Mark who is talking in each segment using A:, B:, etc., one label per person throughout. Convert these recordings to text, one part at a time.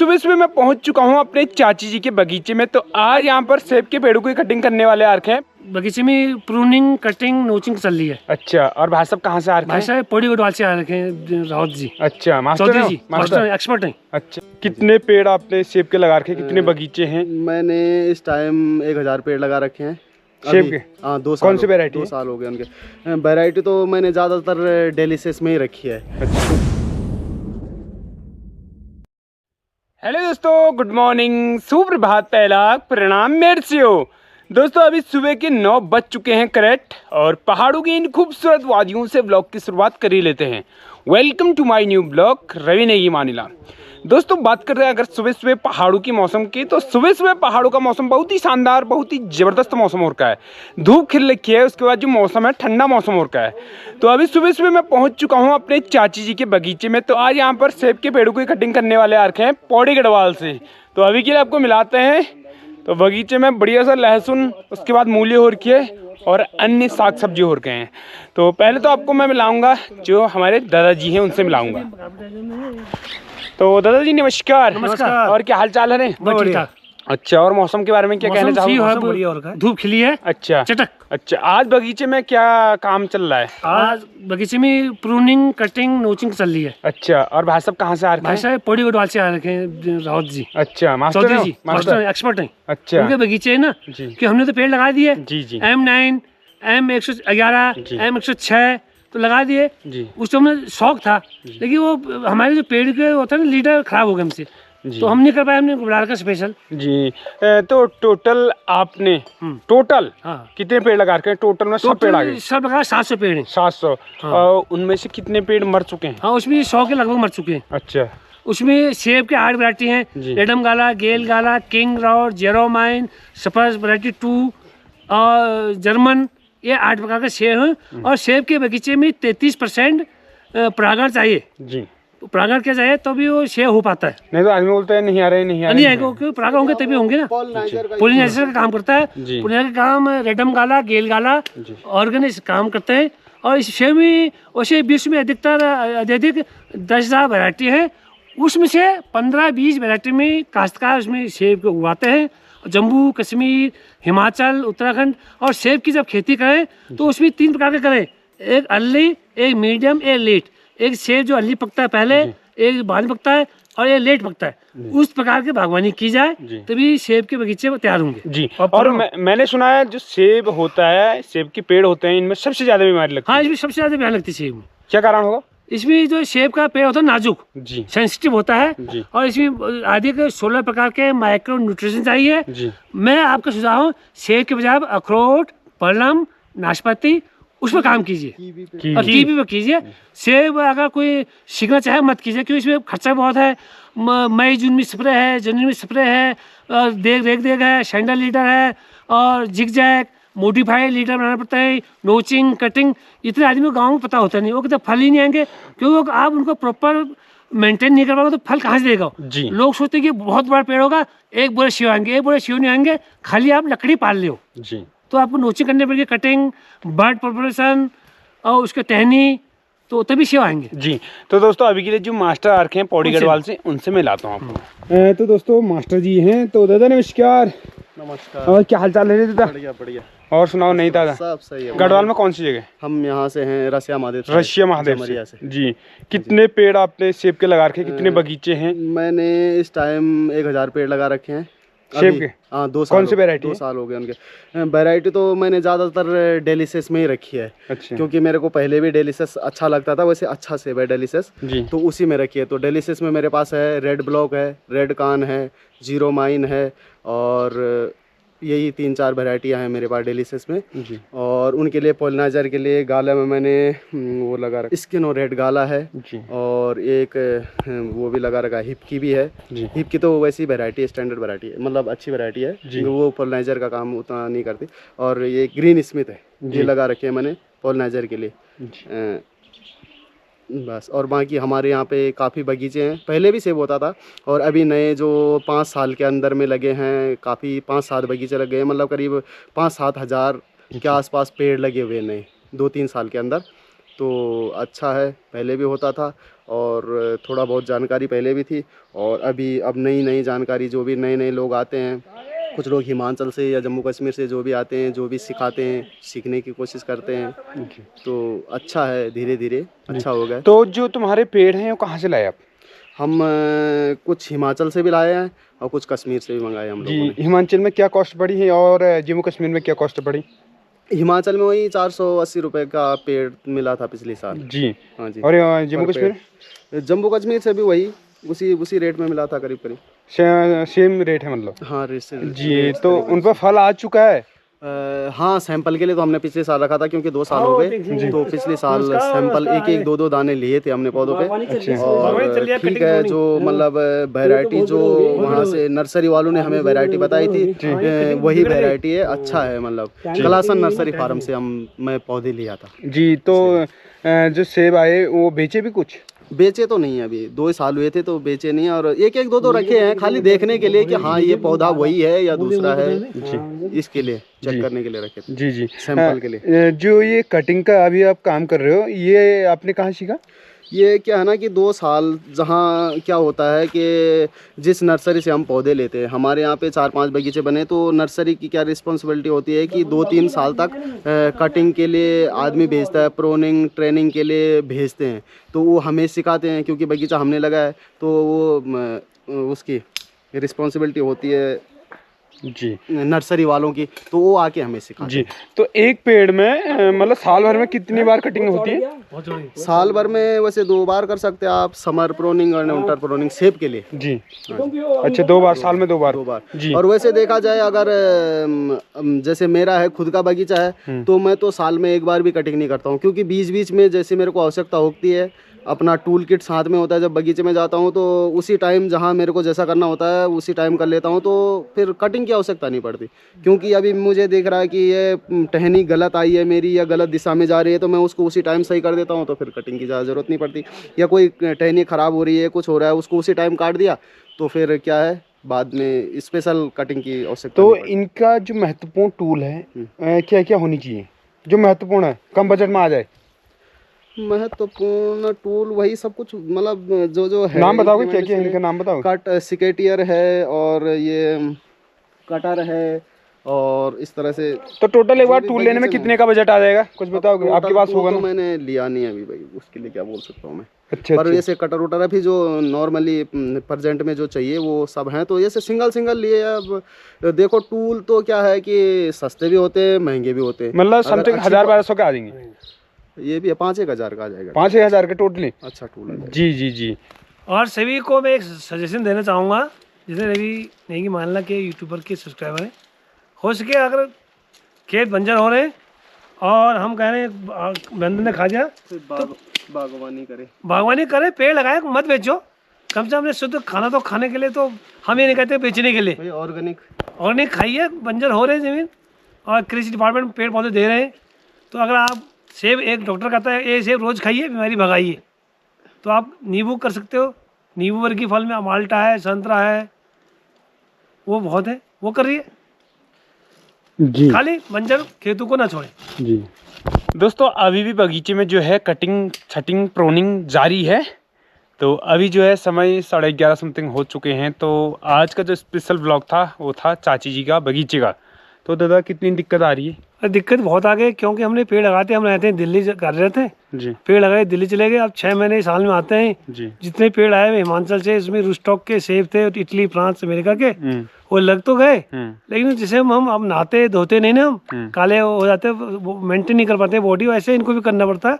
A: सुबह सुबह मैं पहुंच चुका हूं अपने चाची जी के बगीचे में। तो आज यहां पर सेब के पेड़ों की कटिंग करने वाले आ रखे हैं।
B: बगीचे में प्रूनिंग, कटिंग, नोचिंग चल रही है।
A: अच्छा, और भाई साहब कहाँ से आ रखे हैं?
B: भाई साहब पौड़ी गढ़वाल से आ रखे हैं, रावत जी।
A: अच्छा, मास्टर
B: चौधरी
A: हैं?
B: जी, मास्टर एक्सपर्ट हैं।
A: अच्छा, कितने पेड़ आपने सेब के लगा रखे हैं? कितने बगीचे हैं?
C: मैंने इस टाइम 1000 पेड़ लगा रखे हैं
A: सेब के?
C: हाँ, 2 साल।
A: कौन सी वैरायटी?
C: 2 साल हो गए उनके। वैरायटी तो मैंने ज़्यादातर डेलिसियस में ही रखी है।
A: हेलो दोस्तों, गुड मॉर्निंग, सुप्रभात, पहला प्रणाम मेरे से हो। दोस्तों अभी सुबह के 9 बज चुके हैं करेक्ट, और पहाड़ों की इन खूबसूरत वादियों से ब्लॉग की शुरुआत कर ही लेते हैं। Welcome to my new blog Ravi Negi Manila. दोस्तों बात करते हैं अगर सुबह सुबह पहाड़ों की मौसम की, तो सुबह सुबह पहाड़ों का मौसम बहुत ही शानदार, बहुत ही ज़बरदस्त मौसम हो रखा है। धूप खिल रखी है, उसके बाद जो मौसम है ठंडा मौसम हो रखा है। तो अभी सुबह सुबह मैं पहुंच चुका हूं अपने चाची जी के बगीचे में। तो आज यहां पर सेब के पेड़ों की कटिंग करने वाले आ रखे हैं पौड़ी गढ़वाल से। तो अभी के लिए आपको मिलाते हैं। तो बगीचे में बढ़िया सा लहसुन, उसके बाद मूली हो रखी है और अन्य साग सब्जी हो रखे हैं। तो पहले तो आपको मैं मिलाऊंगा जो हमारे दादाजी हैं, उनसे मिलाऊंगा। तो दादाजी नमस्कार।
B: नमस्कार।
A: और क्या हाल चाल है?
B: बढ़िया।
A: अच्छा, और मौसम के बारे में क्या कहना चाहोगे?
B: धूप खिली है।
A: अच्छा
B: चटक।
A: अच्छा, आज बगीचे में क्या काम चल रहा है?
B: आज बगीचे में प्रूनिंग, कटिंग, नोचिंग चल रही है।
A: अच्छा, और भाई साहब कहाँ से आ रखे
B: भाई
A: हैं?
B: साहब पौड़ी गढ़वाल से आ रखे हैं, रावत जी।
A: अच्छा, मास्टर
B: चौधरी
A: हैं?
B: जी, मास्टर एक्सपर्ट हैं।
A: अच्छा
B: उनके बगीचे है ना
A: जी
B: कि हमने तो पेड़ लगा दिए।
A: जी जी
B: M9, M111,
A: जी।
B: M106 तो लगा दिए।
A: जी
B: उस टाइम में शौक था, लेकिन वो हमारे जो पेड़ के होता है ना, लीडर खराब हो गए हमसे,
A: जी
B: तो हम नहीं कर पाए। हमने बुला रखा स्पेशल।
A: जी। तो टोटल आपने टोटल
B: हाँ,
A: कितने पेड़ लगा रखे हैं? टोटल में सब पेड़ आ गए?
B: सब लगा 700 पेड़ हैं।
A: 700।
B: हाँ।
A: और उनमें से कितने पेड़ मर चुके हैं?
B: हाँ, उसमें 100 के लगभग मर चुके हैं।
A: अच्छा
B: उसमें सेब के 8 वैरायटी हैं।
A: जी।
B: रेडम गाला, गेल गाला, किंग राउड, जेरोमाइन, सफर वैरायटी 2 और जर्मन, ये 8 प्रकार के सेब हैं। और सेब के बगीचे में 33% परागण चाहिए।
A: जी।
B: परागण क्या चाहिए तो भी वो सेब हो पाता है।
A: नहीं तो आदमी बोलते हैं नहीं आ रहे, नहीं आ
B: नहीं
A: रहे।
B: आएगा, क्योंकि परागण होंगे तभी होंगे ना। पोलिनाइजर का काम करता है।
A: जी।
B: पोलिनाइजर का काम रेडम गाला, गेल गाला,
A: जी।
B: ऑर्गेनिक काम करते हैं। और इस सेब में वैसे विश्व में अधिक 10,000 वैरायटी है। उसमें से 15-20 वैरायटी में काश्तकार उसमें सेब को उगाते हैं। जम्मू कश्मीर, हिमाचल, उत्तराखंड। और सेब की जब खेती करें तो उसमें 3 प्रकार के करें, एक अर्ली, एक मीडियम, एक लेट। एक सेब जो अर्ली पकता है पहले, एक बाद में पकता है, और एक लेट पकता है। उस प्रकार की बागवानी की जाए तभी सेब के बगीचे तैयार होंगे।
A: जी। और मैंने सुना है जो सेब होता है, सेब के पेड़ होते हैं, इनमें सबसे ज्यादा बीमारी लगती है।
B: हाँ, इसमें सबसे ज़्यादा बीमारी लगती है सेब में।
A: क्या कारण होगा?
B: इसमें जो सेब का पेड़ होता है नाजुक,
A: जी
B: सेंसिटिव होता है।
A: जी
B: और इसमें आदि के 16 प्रकार के माइक्रो न्यूट्रिशन चाहिए।
A: जी।
B: मैं आपका सुझाव हूँ, सेब के बजाय अखरोट, पलम, नाशपाती उस पर काम कीजिए। और कीवी पे कीजिए। सेब अगर कोई सीखना चाहे मत कीजिए, क्योंकि इसमें खर्चा बहुत है। मई जून में स्प्रे है, जनवरी में स्प्रे है, और देख है, सैंडल लीडर है, और जिग जैग मोडिफाइड लीडर बनाना पड़ता है, नोचिंग, कटिंग। इतने आदमी को गाँव में पता होता नहीं, वो कहते फल ही नहीं आएंगे, क्योंकि आप उनको प्रॉपर मेंटेन नहीं कर पाओगे तो फल कहाँ से देगा। लोग सोचते हैं कि बहुत बड़ा पेड़ होगा, एक बोरे सेब आएंगे, एक बोरे सेब नहीं आएंगे, खाली आप लकड़ी पाल ले हो।
A: जी।
B: तो आपको नोचिंग करने पड़ेगी, कटिंग, बर्ड प्रिपरेशन और उसके टहनी, तो तभी सेब आएंगे।
A: जी। तो दोस्तों अभी के लिए जो मास्टर आ रखे हैं पौड़ी गढ़वाल से, उनसे मैं लाता हूँ आपको। तो दोस्तों मास्टर जी हैं। तो दादा नमस्कार।
C: नमस्कार।
A: और क्या हाल चाल है दादा?
C: बढ़िया बढ़िया।
A: और सुनाओ नहीं दादा?
C: सब सही है।
A: गढ़वाल में कौन सी जगह?
C: हम यहाँ से हैं रसिया महादेव से।
A: रशिया महादेव
C: जमरिया
A: से। जी। कितने पेड़ आपने सेब के लगा रखे हैं? कितने बगीचे हैं?
C: मैंने इस टाइम 1000 पेड़ लगा रखे हैं
A: सेब के?
C: हाँ, 2 साल।
A: कौन सी वैरायटी?
C: 2 साल हो गए उनके। वैरायटी तो मैंने ज़्यादातर डेलिसियस में ही रखी है।
A: अच्छा।
C: क्योंकि मेरे को पहले भी डेलिसियस अच्छा लगता था, वैसे अच्छा सेब है डेलिसियस,
A: जी।
C: तो उसी में रखी है। तो डेलिसियस में मेरे पास है रेड ब्लॉक है, रेड कान है, जीरो माइन है, और यही 3-4 वैरायटियाँ हैं मेरे पास डेलिसियस में।
A: जी।
C: और उनके लिए पोलिनाइजर के लिए गाला में मैंने वो लगा रखा, स्किन और रेड गाला है।
A: जी।
C: और एक वो भी लगा रखा, हिप की भी है।
A: जी।
C: हिप की तो वैसी वैरायटी है, स्टैंडर्ड वैरायटी है, मतलब अच्छी वैरायटी है। वो पोलिनाइजर का काम उतना नहीं करती। और ये ग्रीन स्मिथ है, ये लगा रखे हैं मैंने पोलिनाइजर के लिए। बस। और बाकी हमारे यहाँ पे काफ़ी बगीचे हैं, पहले भी सेब होता था, और अभी नए जो 5 साल के अंदर में लगे हैं, काफ़ी 5-7 बगीचे लगे हैं, मतलब करीब 5-7 हज़ार के आसपास पेड़ लगे हुए नए 2-3 साल के अंदर। तो अच्छा है, पहले भी होता था। और थोड़ा बहुत जानकारी पहले भी थी, और अब नई जानकारी, जो भी नए लोग आते हैं, कुछ लोग हिमाचल से या जम्मू कश्मीर से जो भी आते हैं, जो भी सिखाते हैं, सीखने की कोशिश करते हैं, तो अच्छा है, धीरे धीरे अच्छा हो गया।
A: तो जो तुम्हारे पेड़ हैं वो कहाँ से लाए आप?
C: हम कुछ हिमाचल से भी लाए हैं और कुछ कश्मीर से भी मंगाए हम लोगों ने।
A: हिमाचल में क्या कॉस्ट पड़ी है और जम्मू कश्मीर में क्या कॉस्ट पड़ी?
C: हिमाचल में वही 480 रुपए का पेड़ मिला था पिछले साल
A: जी।
C: हाँ जी।
A: और जम्मू कश्मीर?
C: जम्मू कश्मीर से भी वही उसी रेट में मिला था, करीब
A: सेम रेट है मतलब?
C: हाँ
A: जी। तो उन पर फल आ चुका है?
C: हाँ, सैंपल के लिए तो हमने पिछले साल रखा था, क्योंकि 2 साल हो गए, तो पिछले साल सैंपल एक 2 दाने लिए थे हमने पौधों पे। और ठीक है, जो मतलब वैरायटी जो वहाँ से नर्सरी वालों ने हमें वैरायटी बताई थी, वही वैरायटी है, अच्छा है। मतलब कलासन नर्सरी फार्म से मैं पौधे लिया था
A: जी। तो जो सेब आए वो बेचे भी कुछ?
C: बेचे तो नहीं है, अभी 2 साल हुए थे तो बेचे नहीं, और एक 2 रखे हैं खाली देखने के लिए कि हाँ ये पौधा वही है या दूसरा है, इसके लिए चेक करने के लिए रखे थे।
A: जी।
C: सैंपल के लिए।
A: जो ये कटिंग का अभी आप काम कर रहे हो, ये आपने कहाँ सीखा?
C: ये क्या है ना कि 2 साल जहाँ क्या होता है कि जिस नर्सरी से हम पौधे लेते हैं, हमारे यहाँ पे 4-5 बगीचे बने, तो नर्सरी की क्या रिस्पॉन्सिबिलिटी होती है कि 2-3 साल तक कटिंग के लिए आदमी भेजता है, प्रोनिंग ट्रेनिंग के लिए भेजते हैं, तो वो हमें सिखाते हैं, क्योंकि बगीचा हमने लगाया है, तो वो उसकी रिस्पॉन्सिबिलिटी होती है
A: जी
C: नर्सरी वालों की, तो वो आके हमें सिखाते
A: जी। तो एक पेड़ में मतलब साल भर में कितनी बार कटिंग होती है?
C: साल भर में वैसे 2 बार कर सकते हैं आप, समर प्रोनिंग और विंटर प्रोनिंग सेब के लिए
A: जी। अच्छा, 2 बार साल में 2 बार जी।
C: और वैसे देखा जाए, अगर जैसे मेरा है खुद का बगीचा है, तो मैं तो साल में 1 बार भी कटिंग नहीं करता हूँ, क्योंकि बीच में जैसे मेरे को आवश्यकता होती है, अपना टूल किट साथ में होता है, जब बगीचे में जाता हूँ तो उसी टाइम जहाँ मेरे को जैसा करना होता है उसी टाइम कर लेता हूँ, तो फिर कटिंग की आवश्यकता नहीं पड़ती। क्योंकि अभी मुझे देख रहा है कि ये टहनी गलत आई है मेरी, या गलत दिशा में जा रही है, तो मैं उसको उसी टाइम सही कर देता हूँ, तो फिर कटिंग की ज़्यादा ज़रूरत नहीं पड़ती। या कोई टहनी ख़राब हो रही है, कुछ हो रहा है, उसको उसी टाइम काट दिया, तो फिर क्या है, बाद में स्पेशल कटिंग की आवश्यकता।
A: तो इनका जो महत्वपूर्ण टूल है क्या क्या होनी चाहिए, जो महत्वपूर्ण है, कम बजट में आ जाए?
C: महत्वपूर्ण टूल वही सब कुछ, मतलब जो है।
A: नाम बताओगे क्या क्या इनका नाम बताओ?
C: कट सिकेटियर है, और ये कटर है, और इस तरह से।
A: तो टोटल एक बार टूल लेने में कितने का बजट आ जाएगा, कुछ बताओगे? आपके पास होगा ना?
C: तो मैंने लिया नहीं अभी भाई, उसके लिए क्या बोल सकता हूँ मैं।
A: अच्छा।
C: पर जैसे कटर उटर अभी जो नॉर्मली प्रेजेंट में जो चाहिए वो सब हैं, तो जैसे सिंगल लिए। अब देखो, टूल तो क्या है कि सस्ते भी होते हैं, महंगे भी होते हैं,
A: मतलब समथिंग 1000-1200 के आ जाएंगे।
C: ये भी 5-1 हज़ार का आ जाएगा।
A: 5-6 हज़ार के टोटली?
C: अच्छा टूल है।
A: जी।
B: और सभी को मैं एक सजेशन देना चाहूँगा, जितने भी नहीं कि मान ला कि यूट्यूबर के सब्सक्राइबर हैं, हो सके अगर खेत बंजर हो रहे हैं और हम कह रहे हैं बंदर ने खा दिया, तो बागवानी करे, पेड़ लगाए, मत बेचो। कम से कम अपने शुद्ध खाना तो खाने के लिए, तो हम ये नहीं कहते बेचने के लिए। ऑर्गेनिक खाइए, बंजर हो रहे हैं ज़मीन, और कृषि डिपार्टमेंट पेड़ पौधे दे रहे हैं। तो अगर आप सेब, एक डॉक्टर कहता है ये सेब रोज़ खाइए, बीमारी भगाइए, तो आप नींबू कर सकते हो। नींबू वर्गीय फल में माल्टा है, संतरा है, वो बहुत है, वो करिए जी। खाली बंजर खेतों को ना छोड़ें
A: जी। दोस्तों, अभी भी बगीचे में जो है कटिंग, छटिंग, प्रोनिंग जारी है। तो अभी जो है समय 11:30 समथिंग हो चुके हैं। तो आज का जो स्पेशल ब्लॉग था वो था चाची जी का बगीचे का। तो दादा, कितनी दिक्कत आ रही है?
B: दिक्कत बहुत आ गई, क्योंकि हमने पेड़ लगाते, हम रहते हैं दिल्ली कर रहे थे
A: जी,
B: पेड़ लगाए, दिल्ली चले गए। अब 6 महीने साल में आते हैं
A: जी।
B: जितने पेड़ आए हुए हिमाचल से, इसमें रूस्टॉक के सेब थे, इटली, फ्रांस, अमेरिका के, वो लग तो गए, लेकिन जिसे हम अब नहाते धोते नहीं ना, हम काले हो जाते, मेंटेन नहीं कर पाते बॉडी, वैसे इनको भी करना पड़ता है।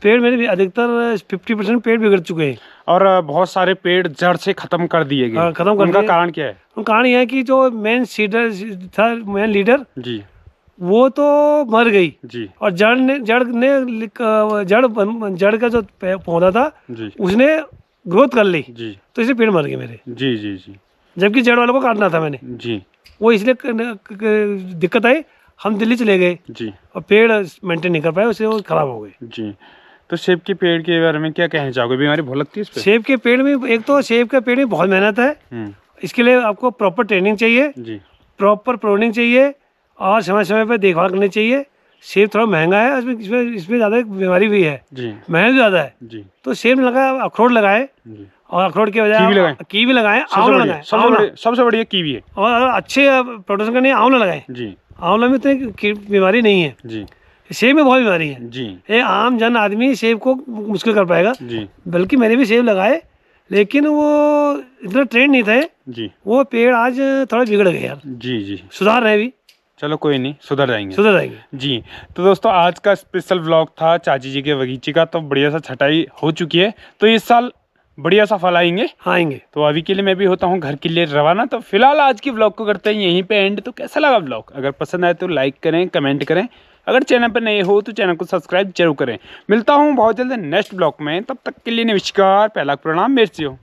B: पेड़ मेरे भी अधिकतर 50% पेड़ बिगड़ चुके हैं,
A: और बहुत सारे पेड़ जड़ से खत्म कर दिए गए।
B: खत्म कर
A: उनका
B: दिए।
A: कारण क्या है?
B: कारण यह है कि जो मेन सीडर था, मेन लीडर
A: जी,
B: वो तो मर गई
A: जी,
B: और जड़ का जो पौधा था
A: जी,
B: उसने ग्रोथ कर ली,
A: जी,
B: तो इसलिए पेड़ मर गए मेरे।
A: जी, जी, जी,
B: जबकि जड़ वालों को काटना था मैंने,
A: जी,
B: वो इसलिए दिक्कत आई, हम दिल्ली चले गए
A: जी,
B: और पेड़ मेंटेन नहीं कर पाए, उससे वो खराब हो गए।
A: जी। तो सेब के पेड़ के बारे में क्या कहना चाहोगे? बीमारी बहुत लगती है इस पे?
B: सेब के पेड़ में, एक तो सेब के पेड़ में बहुत मेहनत है, इसके लिए आपको प्रॉपर ट्रेनिंग चाहिए,
A: जी,
B: प्रॉपर प्रूनिंग चाहिए, और समय समय पर देखभाल करनी चाहिए। सेब थोड़ा महंगा है, इसमें इसमें इसमें ज़्यादा बीमारी भी है,
A: जी
B: मेहनत ज़्यादा है।
A: जी
B: तो सेब लगा, अखरोट लगाए,
A: जी।
B: और अखरोट के
A: कीवी
B: बजाय
A: लगाएं।
B: कीवी लगाए, आंवला लगाए,
A: सबसे बढ़िया कीवी है।
B: और अच्छे प्रोटेक्शन करने आंवला लगाए।
A: जी
B: आंवला में इतनी बीमारी नहीं है,
A: जी
B: सेब में बहुत बीमारी है।
A: जी
B: ये आम जन आदमी सेब को मुश्किल कर पाएगा।
A: जी
B: बल्कि मैंने भी सेब लगाए, लेकिन वो इतना ट्रेंड नहीं था,
A: जी
B: वो पेड़ आज थोड़ा बिगड़ गए यार,
A: जी जी।
B: सुधार रहे भी,
A: चलो कोई नहीं, सुधर जाएंगे।
B: सुधर जाएंगे।
A: जी तो दोस्तों आज का स्पेशल व्लॉग था चाची जी के बगीचे का। तो बढ़िया सा छटाई हो चुकी है, तो इस साल बढ़िया सा फल आएंगे।
B: हाँ आएंगे।
A: तो अभी के लिए मैं भी होता हूँ घर के लिए रवाना। तो फिलहाल आज की व्लॉग को करते हैं यहीं पे एंड। तो कैसा लगा व्लॉग? अगर पसंद आए तो लाइक करें, कमेंट करें। अगर चैनल पर नए हो तो चैनल को सब्सक्राइब जरूर करें। मिलता हूँ बहुत जल्द नेक्स्ट ब्लॉग में, तब तक के लिए नमस्कार, पहला प्रणाम मेरे से हो।